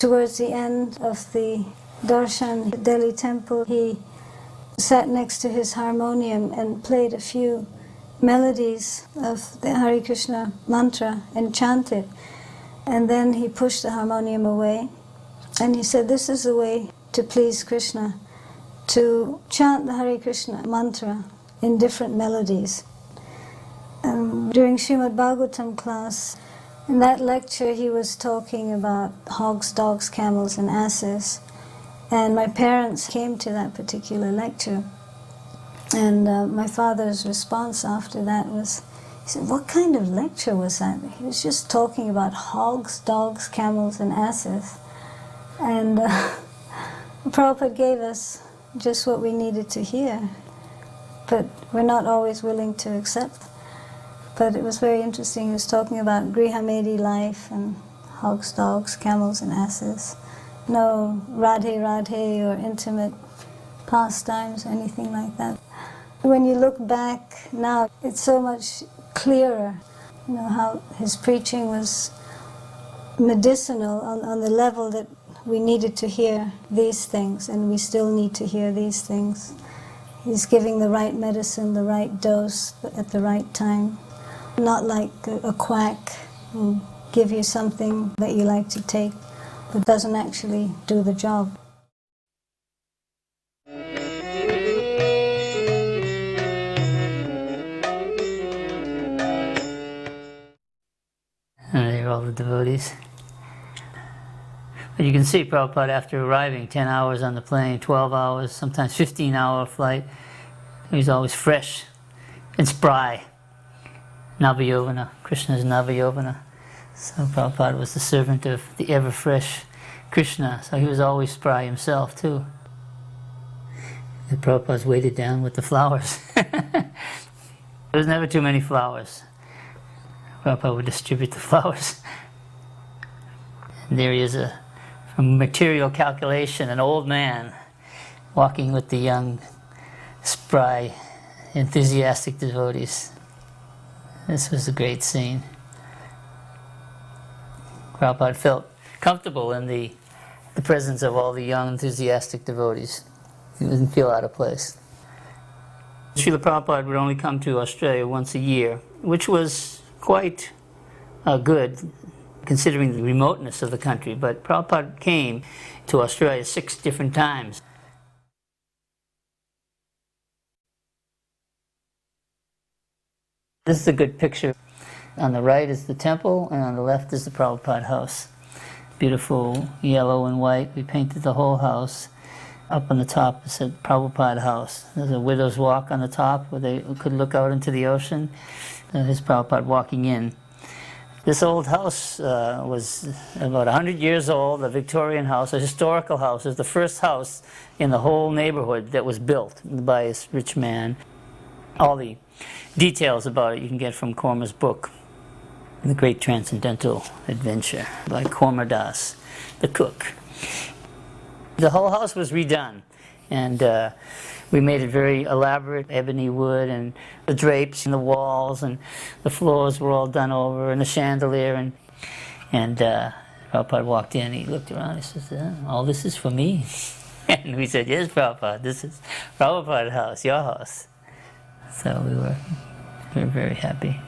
towards the end of the darshan at Delhi temple, he sat next to his harmonium and played a few melodies of the Hare Krishna mantra and chanted. And then he pushed the harmonium away and he said, this is the way to please Krishna, to chant the Hare Krishna mantra in different melodies. During Srimad Bhagavatam class, in that lecture he was talking about hogs, dogs, camels and asses. And my parents came to that particular lecture. And my father's response after that was, he said, what kind of lecture was that? He was just talking about hogs, dogs, camels and asses. And Prabhupada gave us just what we needed to hear. But we're not always willing to accept. But it was very interesting. He was talking about Grihamedi life and hogs, dogs, camels and asses. No Radhe Radhe or intimate pastimes or anything like that. When you look back now, it's so much clearer, you know, how his preaching was medicinal on the level that we needed to hear these things, and we still need to hear these things. He's giving the right medicine, the right dose at the right time. Not like a quack who give you something that you like to take, but doesn't actually do the job. And there are all the devotees. But you can see Prabhupada, after arriving 10 hours on the plane, 12 hours, sometimes 15-hour flight, he's always fresh and spry. Navayovana, Krishna's Navayovana. So Prabhupada was the servant of the ever-fresh Krishna, so he was always spry himself too. And Prabhupada's weighted down with the flowers. There was never too many flowers. Prabhupada would distribute the flowers. And there he is, from material calculation, an old man walking with the young, spry, enthusiastic devotees. This was a great scene. Prabhupada felt comfortable in the presence of all the young, enthusiastic devotees. He didn't feel out of place. Srila Prabhupada would only come to Australia once a year, which was quite good, considering the remoteness of the country. But Prabhupada came to Australia 6 different times. This is a good picture. On the right is the temple, and on the left is the Prabhupada house. Beautiful yellow and white. We painted the whole house. Up on the top it said Prabhupada house. There's a widow's walk on the top where they could look out into the ocean. There's Prabhupada walking in. This old house was about 100 years old, a Victorian house, a historical house. It was the first house in the whole neighborhood that was built by a rich man. All the details about it you can get from Korma's book, The Great Transcendental Adventure, by Korma Das, the cook. The whole house was redone, and we made it very elaborate, ebony wood, and the drapes and the walls, and the floors were all done over, and the chandelier, and Prabhupada walked in, he looked around, he says, all this is for me? And we said, yes, Prabhupada, this is Prabhupada's house, your house. So we were very happy.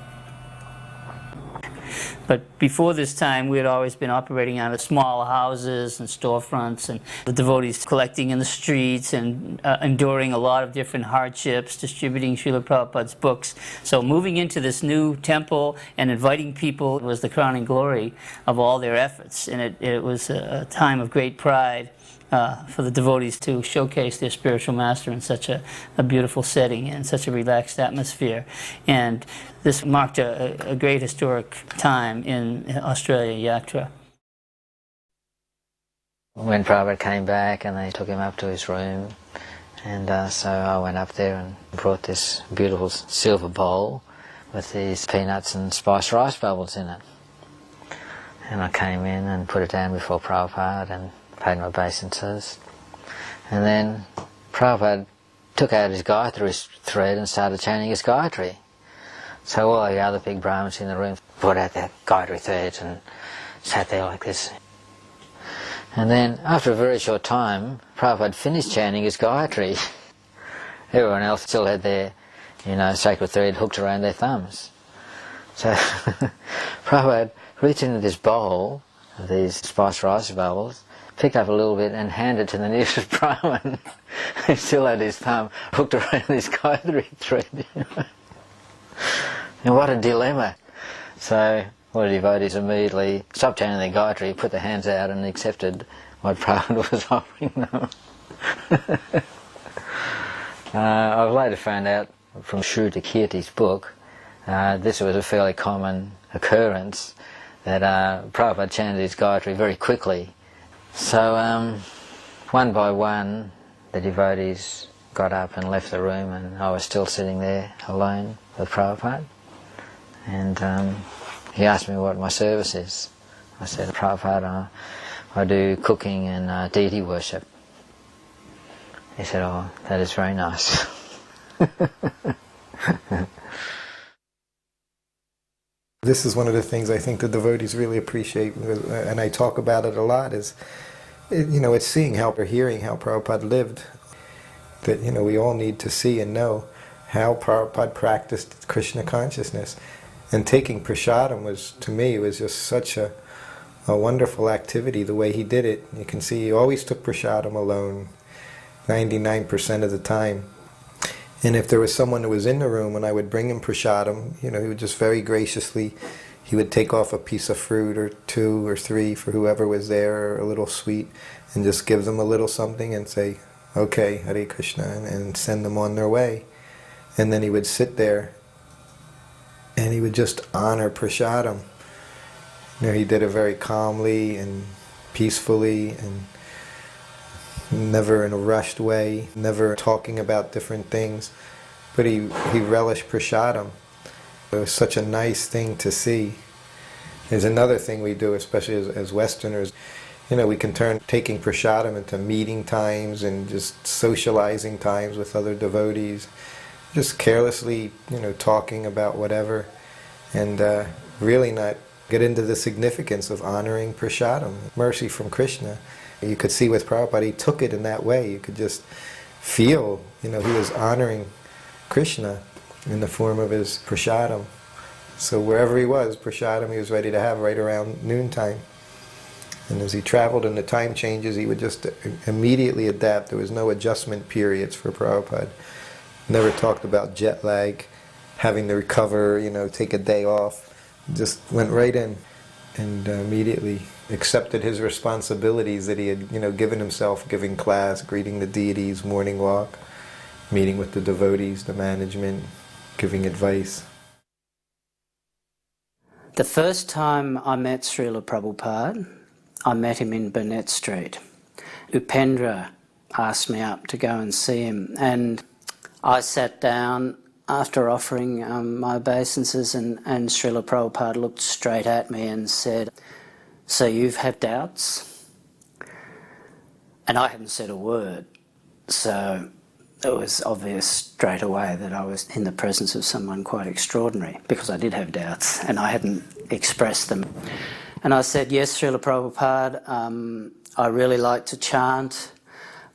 But before this time, we had always been operating out of small houses and storefronts, and the devotees collecting in the streets and enduring a lot of different hardships, distributing Srila Prabhupada's books. So moving into this new temple and inviting people was the crowning glory of all their efforts, and it was a time of great pride for the devotees to showcase their spiritual master in such a beautiful setting and such a relaxed atmosphere. And this marked a great historic time in Australia Yatra. When Prabhupada came back and they took him up to his room, and so I went up there and brought this beautiful silver bowl with these peanuts and spiced rice bubbles in it. And I came in and put it down before Prabhupada and paid my obeisances. And then Prabhupada took out his Gayatri thread and started chanting his Gayatri. So all the other big Brahmins in the room brought out their Gayatri threads and sat there like this. And then, after a very short time, Prabhupada finished chanting his Gayatri. Everyone else still had their, sacred thread hooked around their thumbs. So Prabhupada reached into this bowl of these spiced rice bubbles, picked up a little bit and handed it to the nearest Brahmin who still had his thumb hooked around this Gayatri thread. And what a dilemma. So all the devotees immediately stopped chanting their Gayatri, put their hands out and accepted what Prabhupada was offering them. I've later found out from Shruta Kirti's book, this was a fairly common occurrence, that Prabhupada chanted his Gayatri very quickly. So one by one the devotees got up and left the room, and I was still sitting there alone with Prabhupada. And he asked me what my service is. I said, Prabhupada, I do cooking and deity worship. He said, oh, that is very nice. This is one of the things I think the devotees really appreciate, and I talk about it a lot, is, it's seeing how, or hearing how Prabhupada lived. That, we all need to see and know how Prabhupada practiced Krishna consciousness. And taking prasadam was, to me, was just such a wonderful activity, the way he did it. You can see he always took prasadam alone, 99% of the time. And if there was someone who was in the room and I would bring him prasadam, he would just very graciously, he would take off a piece of fruit or 2 or 3 for whoever was there, or a little sweet, and just give them a little something and say, okay, Hare Krishna, and send them on their way. And then he would sit there and he would just honor prasadam. He did it very calmly and peacefully, and never in a rushed way, never talking about different things, but he relished prasadam. It was such a nice thing to see. There's another thing we do, especially as Westerners, we can turn taking prasadam into meeting times and just socializing times with other devotees, just carelessly, talking about whatever, and really not get into the significance of honoring prasadam, mercy from Krishna. You could see with Prabhupada, he took it in that way. You could just feel, he was honoring Krishna in the form of his prasadam. So wherever he was, prasadam he was ready to have right around noontime. And as he traveled and the time changes, he would just immediately adapt. There was no adjustment periods for Prabhupada. Never talked about jet lag, having to recover, take a day off. Just went right in and immediately accepted his responsibilities that he had, given himself, giving class, greeting the deities, morning walk, meeting with the devotees, the management, giving advice. The first time I met Srila Prabhupada, I met him in Burnett Street. Upendra asked me up to go and see him, and I sat down after offering my obeisances, and Srila Prabhupada looked straight at me and said, so you've had doubts? And I hadn't said a word, so it was obvious straight away that I was in the presence of someone quite extraordinary, because I did have doubts and I hadn't expressed them. And I said, yes, Srila Prabhupada, I really like to chant,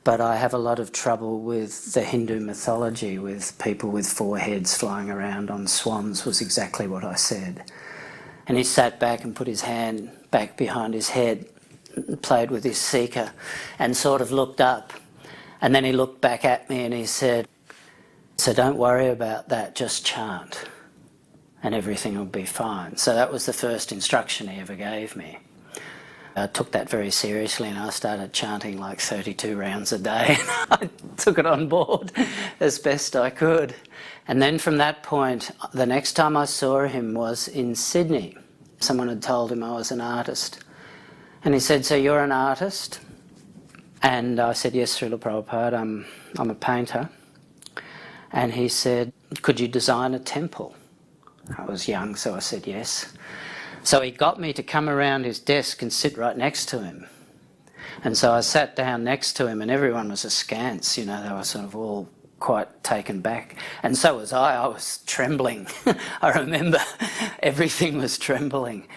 but I have a lot of trouble with the Hindu mythology, with people with 4 heads flying around on swans, was exactly what I said. And he sat back and put his hand back behind his head, played with his seeker, and sort of looked up. And then he looked back at me and he said, so don't worry about that, just chant, and everything will be fine. So that was the first instruction he ever gave me. I took that very seriously, and I started chanting like 32 rounds a day. I took it on board as best I could. And then from that point, the next time I saw him was in Sydney. Someone had told him I was an artist. And he said, so you're an artist? And I said, yes, Srila Prabhupada, I'm a painter. And he said, could you design a temple? I was young, so I said yes. So he got me to come around his desk and sit right next to him. And so I sat down next to him, and everyone was askance, they were sort of all quite taken back. And so was I was trembling. I remember everything was trembling.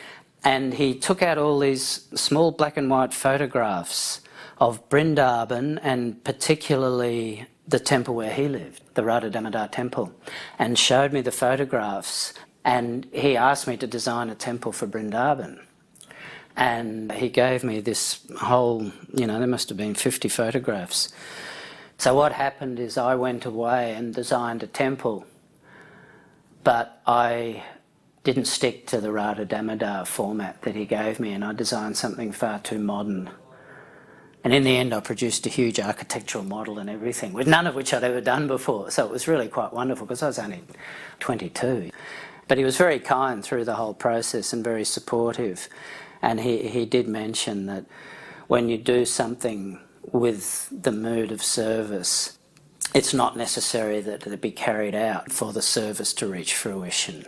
And he took out all these small black and white photographs of Vrindavan, and particularly the temple where he lived, the Radha Damodar temple, and showed me the photographs. And he asked me to design a temple for Vrindavan. And he gave me this whole, there must have been 50 photographs. So what happened is I went away and designed a temple, but I didn't stick to the Radha Damodar format that he gave me, and I designed something far too modern. And in the end I produced a huge architectural model and everything, with none of which I'd ever done before. So it was really quite wonderful, because I was only 22. But he was very kind through the whole process and very supportive. And he did mention that when you do something with the mood of service, it's not necessary that it be carried out for the service to reach fruition,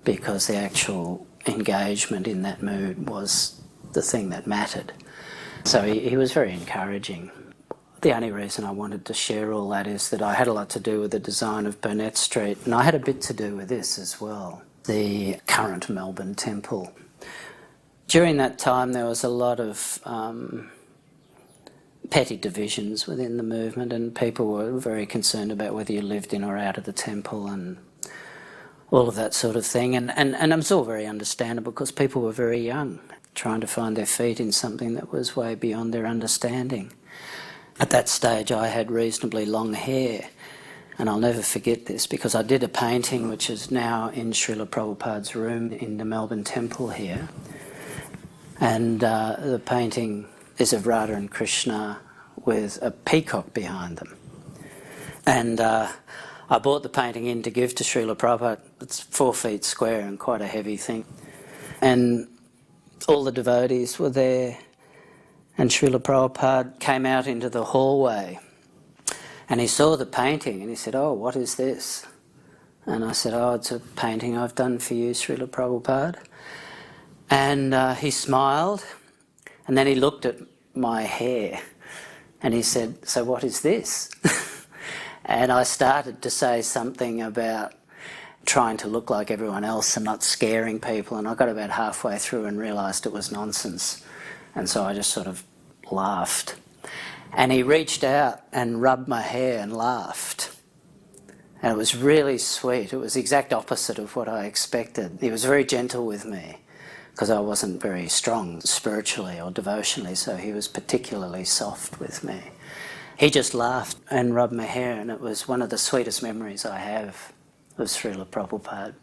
because the actual engagement in that mood was the thing that mattered. So he was very encouraging. The only reason I wanted to share all that is that I had a lot to do with the design of Burnett Street, and I had a bit to do with this as well, the current Melbourne temple. During that time there was a lot of petty divisions within the movement, and people were very concerned about whether you lived in or out of the temple and all of that sort of thing. And it was all very understandable, because people were very young, trying to find their feet in something that was way beyond their understanding. At that stage I had reasonably long hair, and I'll never forget this, because I did a painting which is now in Srila Prabhupada's room in the Melbourne temple here. And the painting is of Radha and Krishna with a peacock behind them. And I brought the painting in to give to Srila Prabhupada. It's 4 feet square and quite a heavy thing. And all the devotees were there, and Srila Prabhupada came out into the hallway, and he saw the painting and he said, "Oh, what is this?" And I said, "Oh, it's a painting I've done for you, Srila Prabhupada." And he smiled, and then he looked at my hair and he said, "So what is this?" And I started to say something about trying to look like everyone else and not scaring people, and I got about halfway through and realised it was nonsense, and so I just sort of laughed. And he reached out and rubbed my hair and laughed, and it was really sweet. It was the exact opposite of what I expected. He was very gentle with me, because I wasn't very strong spiritually or devotionally, so he was particularly soft with me. He just laughed and rubbed my hair, and it was one of the sweetest memories I have of Srila Prabhupada.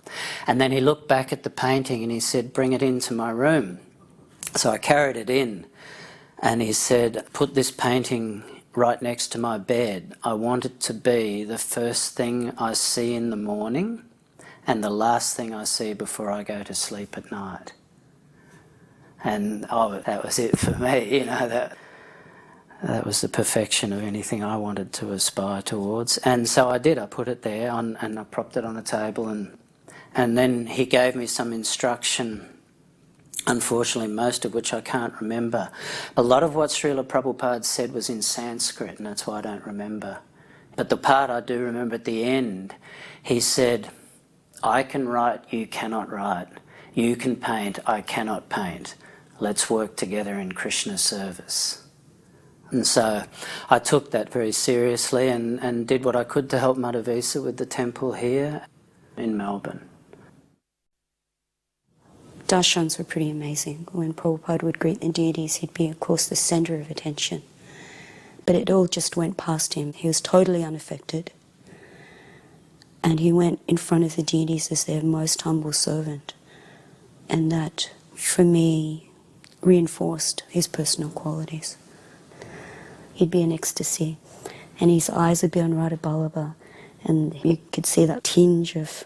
And then he looked back at the painting and he said, "Bring it into my room." So I carried it in, and he said, "Put this painting right next to my bed. I want it to be the first thing I see in the morning and the last thing I see before I go to sleep at night." And that was it for me, that was the perfection of anything I wanted to aspire towards. And so I did. I put it there and I propped it on a table, and then he gave me some instruction, unfortunately most of which I can't remember. A lot of what Srila Prabhupada said was in Sanskrit, and that's why I don't remember. But the part I do remember at the end, he said, "I can write, you cannot write. You can paint, I cannot paint. Let's work together in Krishna's service." And so I took that very seriously and did what I could to help Madhavisa with the temple here in Melbourne. Darshans were pretty amazing. When Prabhupada would greet the deities, he'd be, of course, the centre of attention. But it all just went past him. He was totally unaffected. And he went in front of the deities as their most humble servant. And that, for me, reinforced his personal qualities. He'd be in ecstasy, and his eyes would be on Radha Vallabha, and you could see that tinge of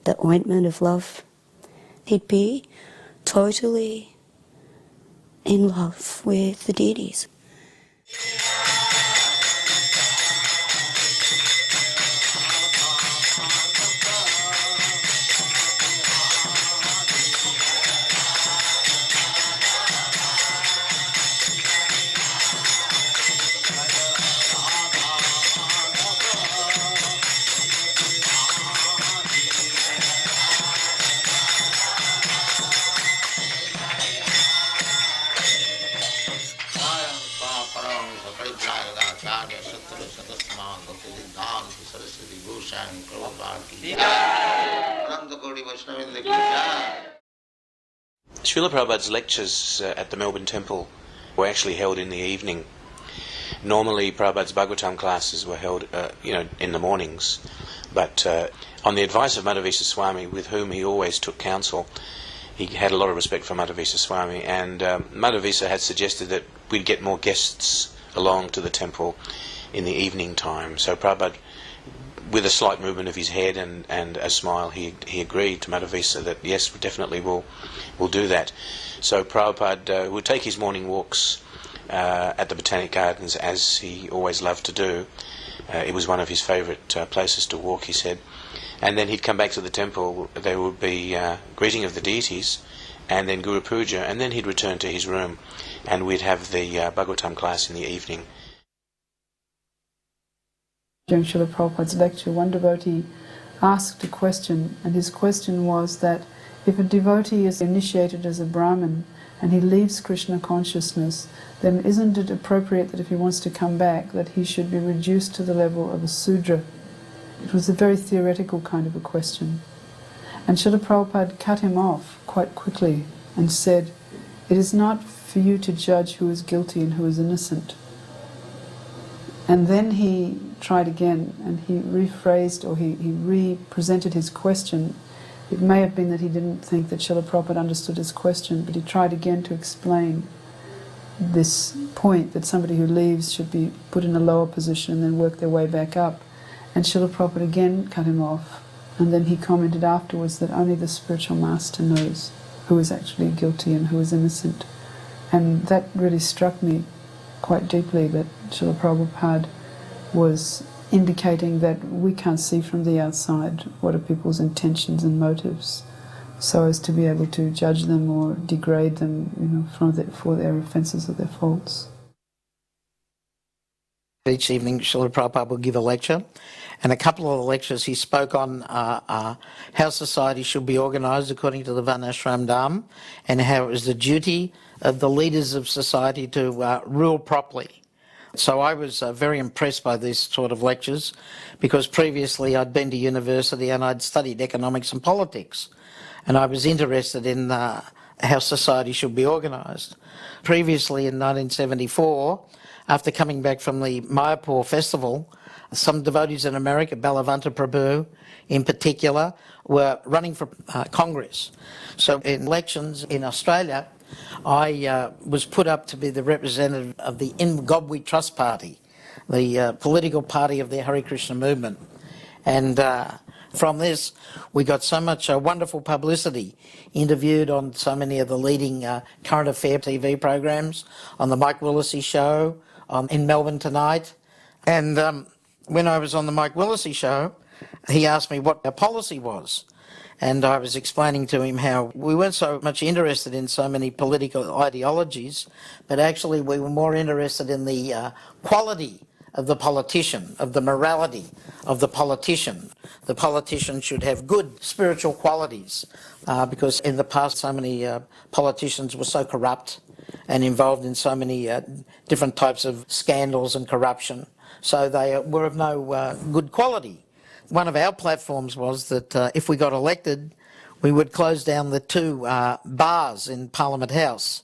the ointment of love. He'd be totally in love with the deities. Srila Prabhupada's lectures at the Melbourne Temple were actually held in the evening. Normally Prabhupada's Bhagavatam classes were held in the mornings, but on the advice of Madhavisa Swami, with whom he always took counsel, he had a lot of respect for Madhavisa Swami, and Madhavisa had suggested that we'd get more guests along to the temple in the evening time. So Prabhupada, with a slight movement of his head and a smile, he agreed to Madhavisa that yes, definitely we'll do that. So Prabhupada would take his morning walks at the Botanic Gardens, as he always loved to do. It was one of his favourite places to walk, he said. And then he'd come back to the temple. There would be greeting of the deities, and then Guru Puja, and then he'd return to his room, and we'd have the Bhagavatam class in the evening. During Srila Prabhupada's lecture, one devotee asked a question, and his question was that if a devotee is initiated as a Brahmin and he leaves Krishna consciousness, then isn't it appropriate that if he wants to come back, that he should be reduced to the level of a Sudra? It was a very theoretical kind of a question. And Srila Prabhupada cut him off quite quickly and said, "It is not for you to judge who is guilty and who is innocent." And then he tried again, and he rephrased, or he re-presented his question. It may have been that he didn't think that Srila Prabhupada understood his question, but he tried again to explain this point that somebody who leaves should be put in a lower position and then work their way back up. And Srila Prabhupada again cut him off, and then he commented afterwards that only the spiritual master knows who is actually guilty and who is innocent. And that really struck me quite deeply, that Srila Prabhupada was indicating that we can't see from the outside what are people's intentions and motives, so as to be able to judge them or degrade them, for their offences or their faults. Each evening Srila Prabhupada will give a lecture, and a couple of the lectures he spoke on how society should be organised according to the Varnashram Dharma, and how it is the duty of the leaders of society to rule properly. So I was very impressed by these sort of lectures, because previously I'd been to university and I'd studied economics and politics, and I was interested in how society should be organised. Previously in 1974, after coming back from the Mayapur festival, some devotees in America, Bhaktivedanta Prabhu in particular, were running for Congress. So in elections in Australia, I was put up to be the representative of the Ngobwi Trust Party, the political party of the Hare Krishna movement. And from this, we got so much wonderful publicity, interviewed on so many of the leading current affair TV programs, on the Mike Willesee show, in Melbourne Tonight. And when I was on the Mike Willesee show, he asked me what our policy was. And I was explaining to him how we weren't so much interested in so many political ideologies, but actually we were more interested in the quality of the politician, of the morality of the politician. The politician should have good spiritual qualities, because in the past so many politicians were so corrupt and involved in so many different types of scandals and corruption, so they were of no good quality. One of our platforms was that if we got elected, we would close down the two bars in Parliament House,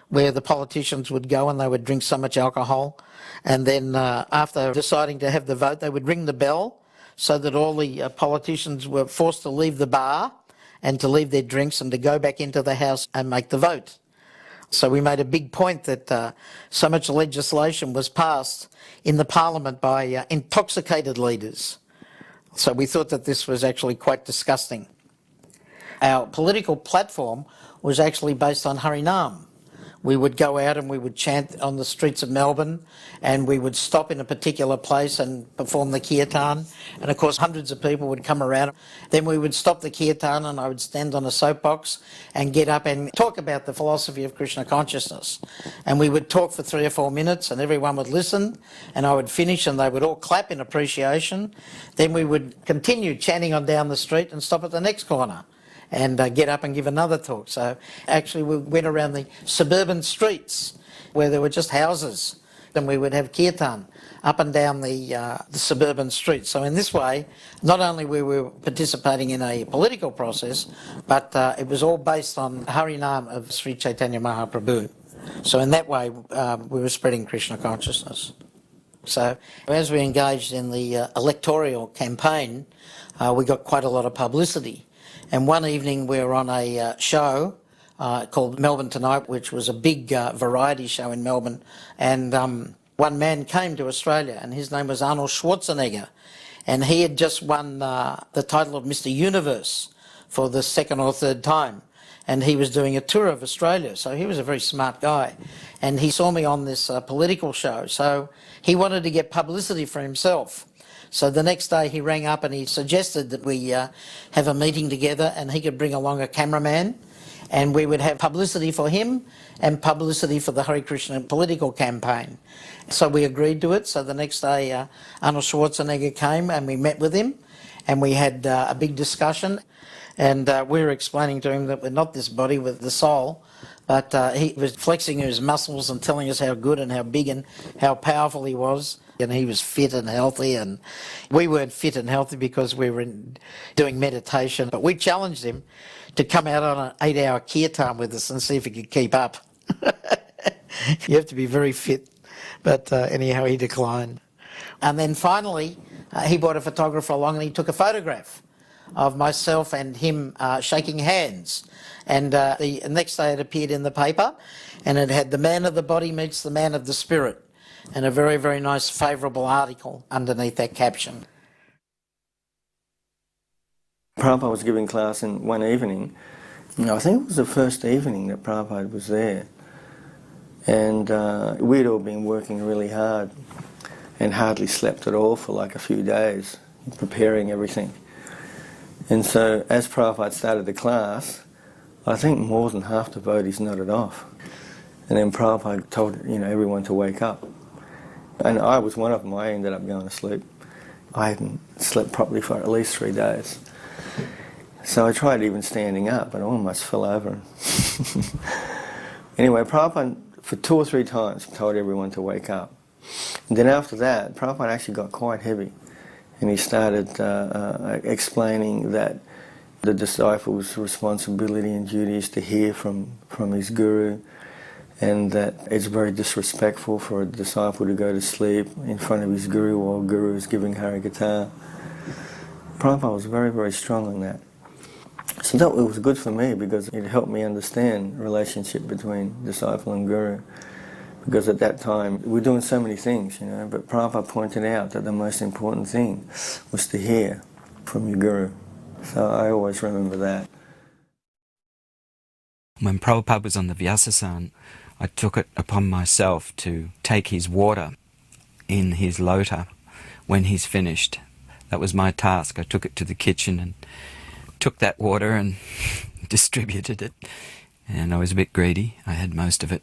where the politicians would go and they would drink so much alcohol, and then after deciding to have the vote, they would ring the bell so that all the politicians were forced to leave the bar and to leave their drinks and to go back into the house and make the vote. So we made a big point that so much legislation was passed in the Parliament by intoxicated leaders. So we thought that this was actually quite disgusting. Our political platform was actually based on Harinam. We would go out and we would chant on the streets of Melbourne, and we would stop in a particular place and perform the kirtan, and of course hundreds of people would come around. Then we would stop the kirtan and I would stand on a soapbox and get up and talk about the philosophy of Krishna Consciousness. And we would talk for 3 or 4 minutes and everyone would listen, and I would finish and they would all clap in appreciation. Then we would continue chanting on down the street and stop at the next corner and get up and give another talk. So actually we went around the suburban streets where there were just houses, and we would have kirtan up and down the suburban streets. So in this way, not only were we participating in a political process, but it was all based on Harinam of Sri Chaitanya Mahaprabhu. So in that way, we were spreading Krishna consciousness. So as we engaged in the electoral campaign, we got quite a lot of publicity. And one evening we were on a show called Melbourne Tonight, which was a big variety show in Melbourne. And one man came to Australia, and his name was Arnold Schwarzenegger. And he had just won the title of Mr. Universe for the second or third time. And he was doing a tour of Australia, so he was a very smart guy. And he saw me on this political show, so he wanted to get publicity for himself. So the next day he rang up and he suggested that we have a meeting together, and he could bring along a cameraman, and we would have publicity for him and publicity for the Hare Krishna political campaign. So we agreed to it. So the next day Arnold Schwarzenegger came and we met with him, and we had a big discussion. And we were explaining to him that we're not this body with the soul, but he was flexing his muscles and telling us how good and how big and how powerful he was. And he was fit and healthy, and we weren't fit and healthy because we were doing meditation. But we challenged him to come out on an 8-hour kirtan with us and see if he could keep up. You have to be very fit. But anyhow, he declined. And then finally, he brought a photographer along and he took a photograph of myself and him shaking hands. And the next day it appeared in the paper, and it had the man of the body meets the man of the spirit, and a very, very nice favourable article underneath that caption. Prabhupada was giving class in one evening. I think it was the first evening that Prabhupada was there. And we'd all been working really hard and hardly slept at all for like a few days, preparing everything. And so as Prabhupada started the class, I think more than half the devotees nodded off. And then Prabhupada told everyone to wake up. And I was one of them. I ended up going to sleep. I hadn't slept properly for at least 3 days. So I tried even standing up, but I almost fell over. Anyway, Prabhupada for 2 or 3 times told everyone to wake up. And then after that, Prabhupada actually got quite heavy. And he started explaining that the disciple's responsibility and duty is to hear from his guru, and that it's very disrespectful for a disciple to go to sleep in front of his guru while guru is giving Harikatha. Prabhupada was very, very strong on that. So that was good for me because it helped me understand the relationship between disciple and guru. Because at that time, we were doing so many things, but Prabhupada pointed out that the most important thing was to hear from your guru. So I always remember that. When Prabhupada was on the Vyasasan, I took it upon myself to take his water in his lota when he's finished. That was my task. I took it to the kitchen and took that water and distributed it. And I was a bit greedy. I had most of it.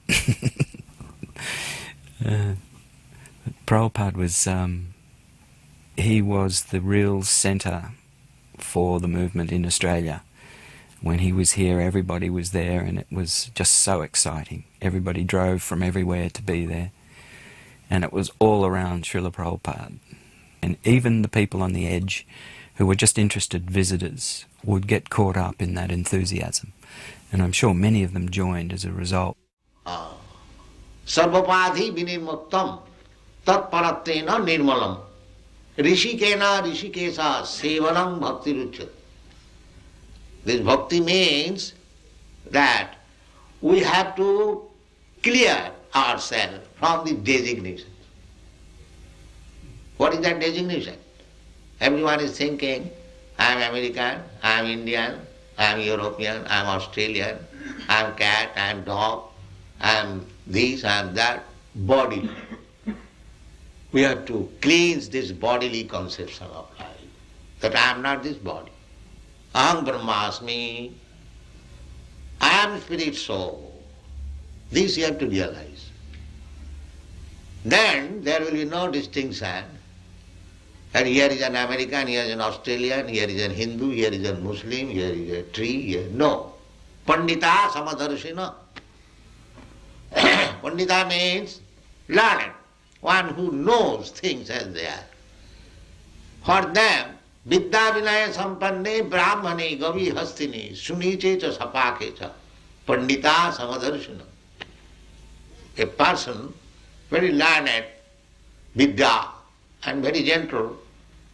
Prabhupada was, he was the real centre for the movement in Australia. When he was here, everybody was there, and it was just so exciting. Everybody drove from everywhere to be there. And it was all around Srila Prabhupada. And even the people on the edge who were just interested visitors would get caught up in that enthusiasm. And I'm sure many of them joined as a result. Sarvapadhi vinirmuktam tat parattena nirmalam rishikena rishikesa sevanam bhakti ruchyate. This bhakti means that we have to clear ourselves from the designation. What is that designation? Everyone is thinking, I am American, I am Indian, I am European, I am Australian, I am cat, I am dog, I am this, I am that, body. We have to cleanse this bodily conception of life, that I am not this body. Aham Brahmasmi, I am spirit soul. This you have to realize. Then there will be no distinction. And here is an American, here is an Australian, here is a Hindu, here is a Muslim, here is a tree, here. No. Pandita Samadarshina. Pandita means learned. one who knows things as they are. For them, Vidya Vinaya Sampanne Brahmane Gavi Hastini Suniche cha Sapake cha Pandita Samadarshana. A person very learned, Vidya, and very gentle.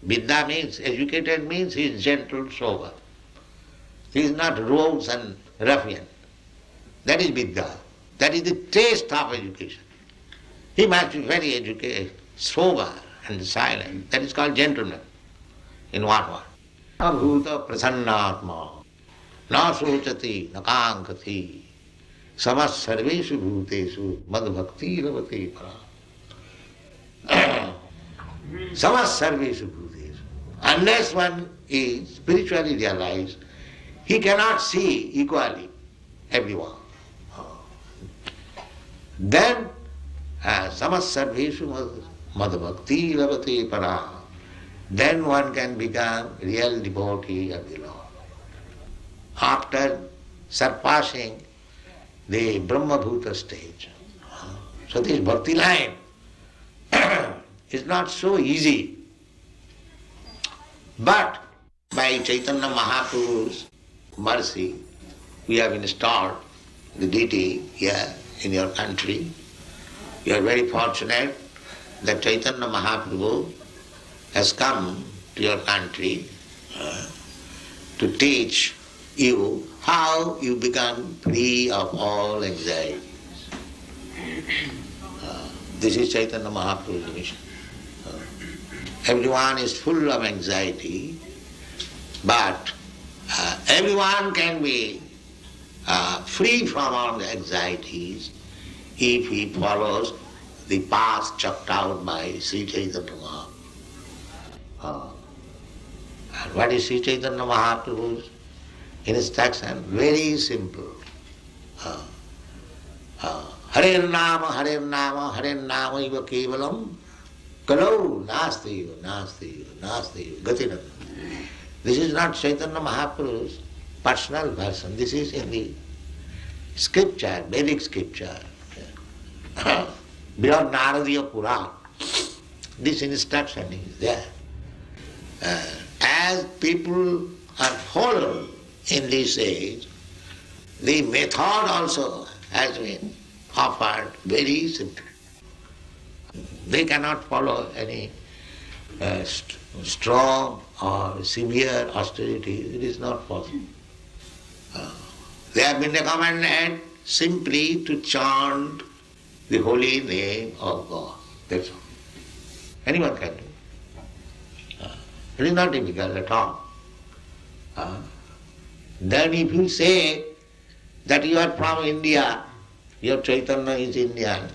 Vidya means, educated means he is gentle, sober. He is not rogues and ruffian. That is Vidya. That is the taste of education. He must be very educated, sober and silent. That is called gentleman in one word. Abhuta prasannatma, na sochati, na kankati, samas sarveshu bhutesu, mad bhakti ravate para. Samas sarveshu bhutesu. Unless one is spiritually realized, he cannot see equally everyone. Then, samas sarveshu mad bhakti ravate para. Then one can become real devotee of the Lord. After surpassing the Brahma-bhuta stage. So this bhakti line is not so easy. But by Chaitanya Mahaprabhu's mercy, we have installed the deity here in your country. You are very fortunate that Chaitanya Mahaprabhu has come to your country to teach you how you become free of all anxieties. This is Chaitanya Mahaprabhu's mission. Everyone is full of anxiety, but everyone can be free from all the anxieties if he follows the path chalked out by Sri Chaitanya Mahaprabhu. And what is Sri Chaitanya Mahaprabhu's instruction? Very simple. Hare Nama, Hare Nama, Hare Nama iva kevalam, kalau nasti gatinam. This is not Chaitanya Mahaprabhu's personal version. This is in the scripture, Vedic scripture. Beyond Naradiya Puran, this instruction is there. As people are followed in this age, the method also has been offered very simply. They cannot follow any strong or severe austerities. It is not possible. They have been recommended simply to chant the holy name of God. That's all. Anyone can do. It is not difficult at all. Then if you say that you are from India, your Chaitanya is Indian,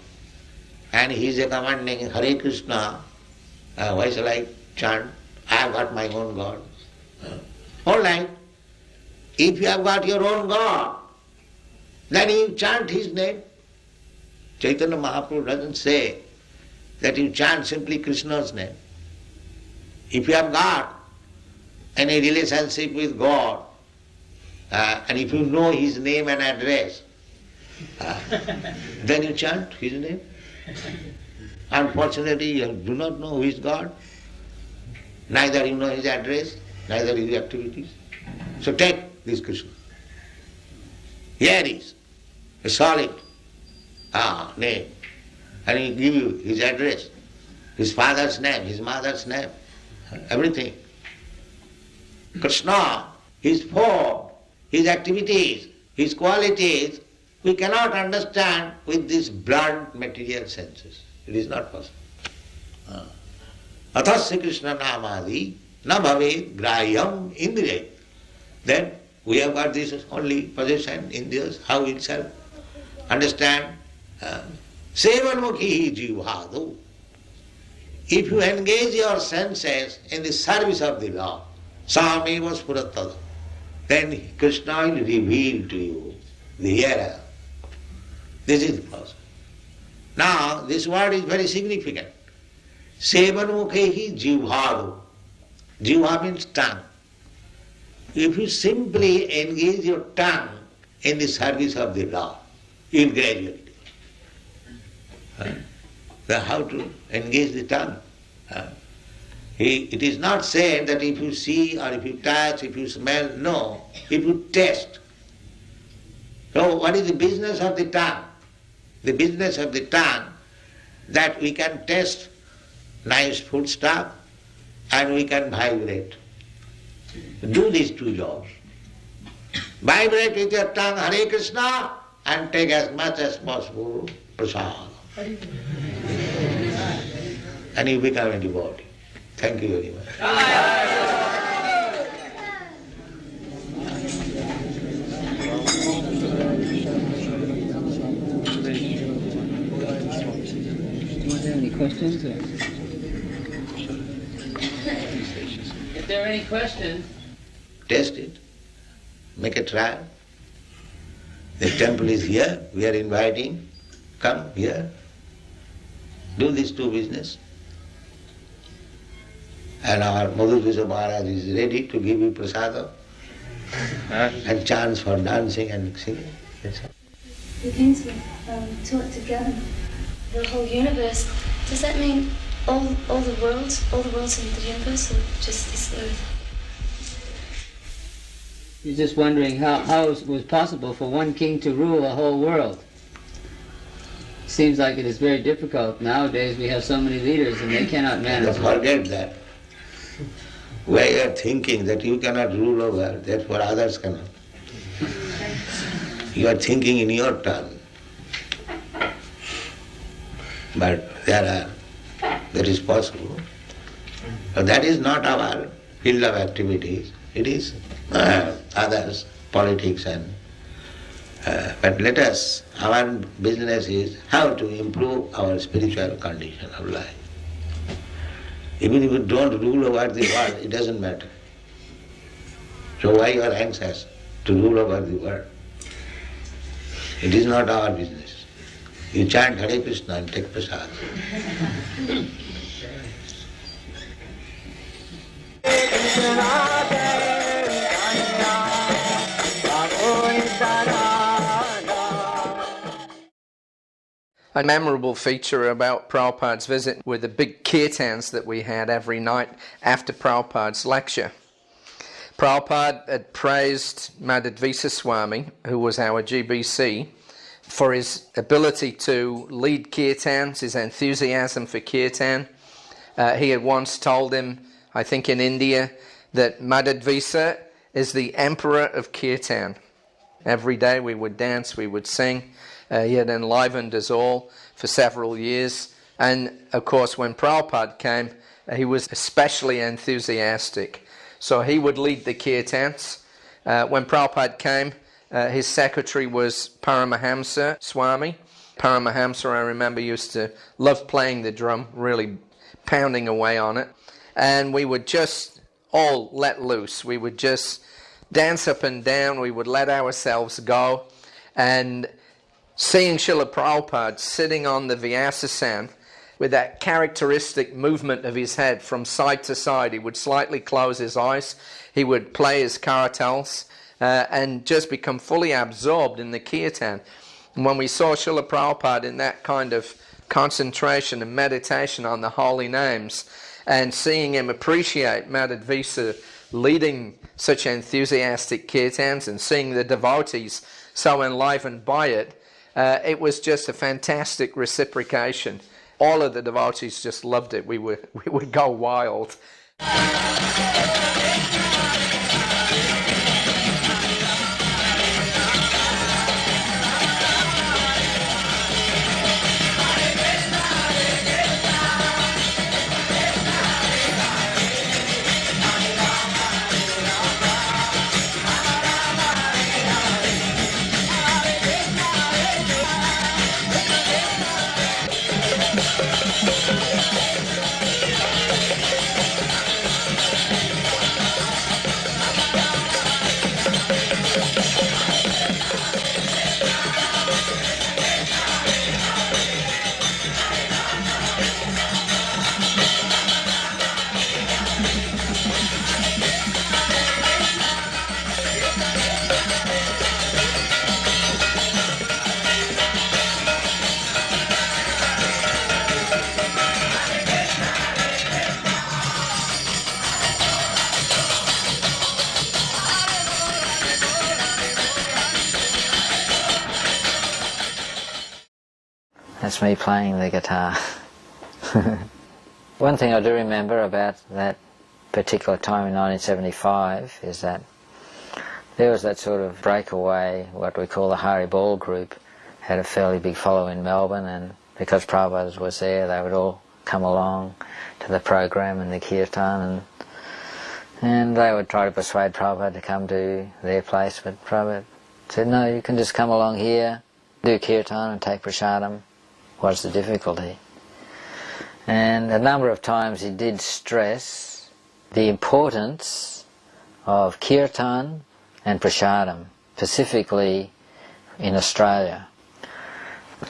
and he is recommending Hare Krishna, why shall I chant? I have got my own God. All right. If you have got your own God, then you chant his name. Chaitanya Mahaprabhu doesn't say that you chant simply Krishna's name. If you have got any relationship with God, and if you know his name and address, then you chant his name. Unfortunately, you do not know who is God, neither you know his address, neither his activities. So take this Krishna. Here is a solid name, and he give you his address, his father's name, his mother's name, everything. Krishna, his form, his activities, his qualities, we cannot understand with these blunt material senses. It is not possible. Athasya Krishna namadi na bhavet grahyam indriya. Then we have got this only possession in this, how it shall understand? Sevanmukhi jivhadu. If you engage your senses in the service of the Lord, sameva spuratada, then Krishna will reveal to you the hearer. This is the process. Now, this word is very significant. Sevanmukhi jivhadu. Jivha means tongue. If you simply engage your tongue in the service of the Lord, you will gradually do it. how to engage the tongue. It is not said that if you see or if you touch, if you smell, no, if you taste. So what is the business of the tongue? The business of the tongue that we can taste nice food stuff and we can vibrate. Do these two jobs. Vibrate with your tongue Hare Krishna and take as much as possible prasad. And you become a devotee. Thank you very much. Any questions? If there are any questions, Test it. Make a trial. The temple is here. We are inviting. Come here. Do these two business. And our Madhurvisa Maharaj is ready to give you prasada and chance for dancing and singing. That's all. The things we taught together. The whole universe. Does that mean all the worlds in the universe, or just this earth? you're just wondering how it was possible for one king to rule a whole world. Seems like it is very difficult. Nowadays we have so many leaders and they cannot manage. Forget that. Where you are thinking that you cannot rule over, therefore others cannot. You are thinking in your turn. But that is possible. So that is not our field of activities. It is others, politics and... but let us, our business is how to improve our spiritual condition of life. Even if you don't rule over the world, it doesn't matter. So why you are anxious to rule over the world? It is not our business. You chant Hare Krishna and take prasad. A memorable feature about Prabhupada's visit were the big kirtans that we had every night after Prabhupada's lecture. Prabhupada had praised Madhvisa Swami, who was our GBC, for his ability to lead kirtans, his enthusiasm for kirtan. He had once told him, I think in India, that Madhvisa is the emperor of kirtan. Every day we would dance, we would sing. He had enlivened us all for several years. And of course, when Prabhupada came, he was especially enthusiastic. So he would lead the kirtans. When Prabhupada came, his secretary was Paramahamsa Swami. Paramahamsa, I remember, used to love playing the drum, really pounding away on it. And we would just all let loose. We would just dance up and down. We would let ourselves go. And seeing Srila Prabhupada sitting on the Vyasasana with that characteristic movement of his head from side to side, he would slightly close his eyes, he would play his karatals, and just become fully absorbed in the kirtan. And when we saw Srila Prabhupada in that kind of concentration and meditation on the holy names, and seeing him appreciate Madhvisa leading such enthusiastic kirtans and seeing the devotees so enlivened by it, it was just a fantastic reciprocation. All of the devotees just loved it. We would go wild. That's me playing the guitar. One thing I do remember about that particular time in 1975 is that there was that sort of breakaway, what we call the Hare Ball group, had a fairly big following in Melbourne, and because Prabhupada was there, they would all come along to the program and the kirtan, and they would try to persuade Prabhupada to come to their place, but Prabhupada said, no, you can just come along here, do kirtan and take prasadam. What's the difficulty? And a number of times he did stress the importance of kirtan and prasadam, specifically in Australia.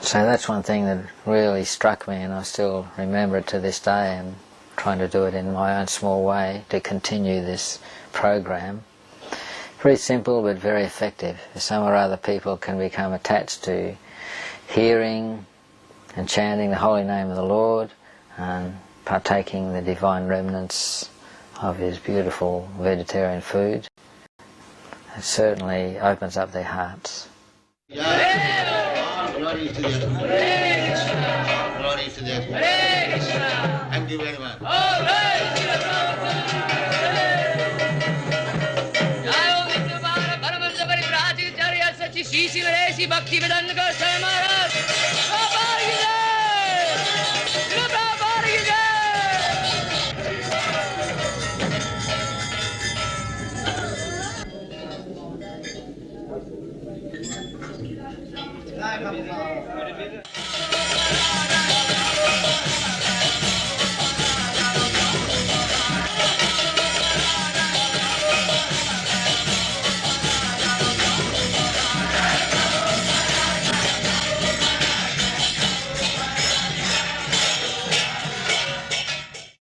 So that's one thing that really struck me, and I still remember it to this day, and trying to do it in my own small way to continue this program. Very simple but very effective. Some or other people can become attached to hearing and chanting the holy name of the Lord and partaking the divine remnants of his beautiful vegetarian food. It certainly opens up their hearts. Glories to them. Glories to them. Thank you very much. Bhaktivedanta Swami Srila Prabhupada.